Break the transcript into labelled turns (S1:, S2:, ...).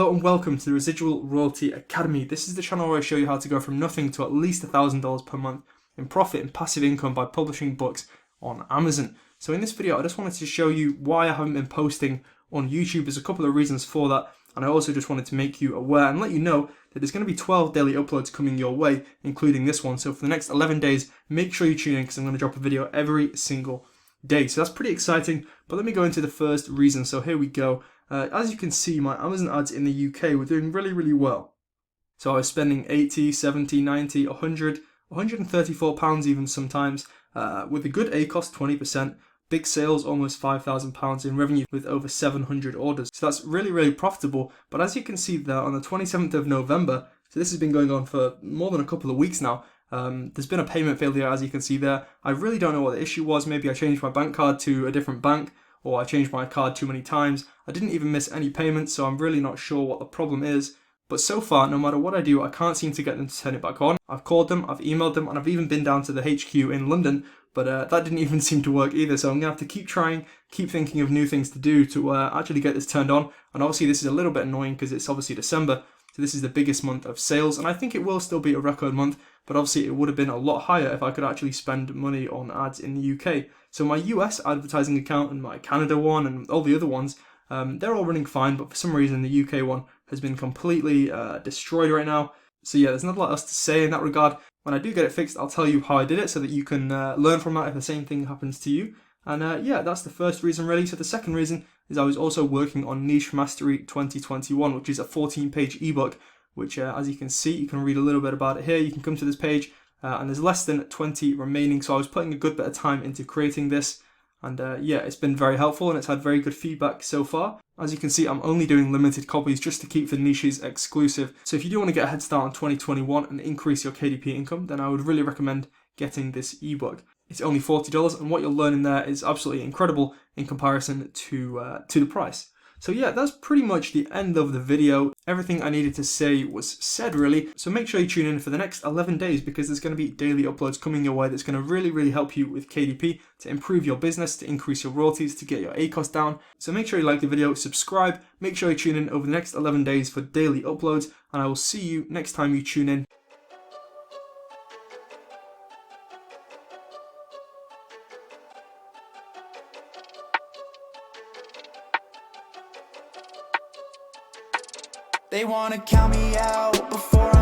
S1: Hello and welcome to the Residual Royalty Academy. This is the channel where I show you how to go from nothing to at least $1,000 per month in profit and passive income by publishing books on Amazon. So in this video, I just wanted to show you why I haven't been posting on YouTube. There's a couple of reasons for that, and I also just wanted to make you aware and let you know that there's going to be 12 daily uploads coming your way, including this one. So for the next 11 days, make sure you tune in because I'm going to drop a video every single day. So that's pretty exciting, but let me go into the first reason. So here we go. As you can see, my Amazon ads in the UK were doing really well. So I was spending 80, 70, 90, 100, 134 pounds even sometimes, with a good ACoS 20%, big sales, almost £5,000 in revenue with over 700 orders. So that's really profitable. But as you can see there, on the 27th of November, so this has been going on for more than a couple of weeks now, there's been a payment failure, as you can see there. I really don't know what the issue was. Maybe I changed my bank card to a different bank, or I changed my card too many times. I didn't even miss any payments, so I'm really not sure what the problem is. But so far, no matter what I do, I can't seem to get them to turn it back on. I've called them, I've emailed them, and I've even been down to the HQ in London, but that didn't even seem to work either. So I'm going to have to keep trying, keep thinking of new things to do to actually get this turned on. And obviously this is a little bit annoying because it's obviously December, so this is the biggest month of sales, and I think it will still be a record month, but obviously it would have been a lot higher if I could actually spend money on ads in the UK. So my US advertising account and my Canada one and all the other ones, they're all running fine, but for some reason the UK one has been completely destroyed right now. So yeah, there's not a lot else to say in that regard. When I do get it fixed, I'll tell you how I did it so that you can learn from that if the same thing happens to you. And yeah, that's the first reason really. So the second reason is I was also working on Niche Mastery 2021, which is a 14-page ebook, which as you can see, you can read a little bit about it here. You can come to this page and there's less than 20 remaining. So I was putting a good bit of time into creating this. And yeah, it's been very helpful and it's had very good feedback so far. As you can see, I'm only doing limited copies just to keep the niches exclusive. So if you do want to get a head start on 2021 and increase your KDP income, then I would really recommend getting this ebook. It's only $40, and what you'll learn in there is absolutely incredible in comparison to the price. So yeah, that's pretty much the end of the video. Everything I needed to say was said really. So make sure you tune in for the next 11 days because there's going to be daily uploads coming your way that's going to really help you with KDP to improve your business, to increase your royalties, to get your ACoS down. So make sure you like the video, subscribe, make sure you tune in over the next 11 days for daily uploads, and I will see you next time you tune in.
S2: They wanna count me out before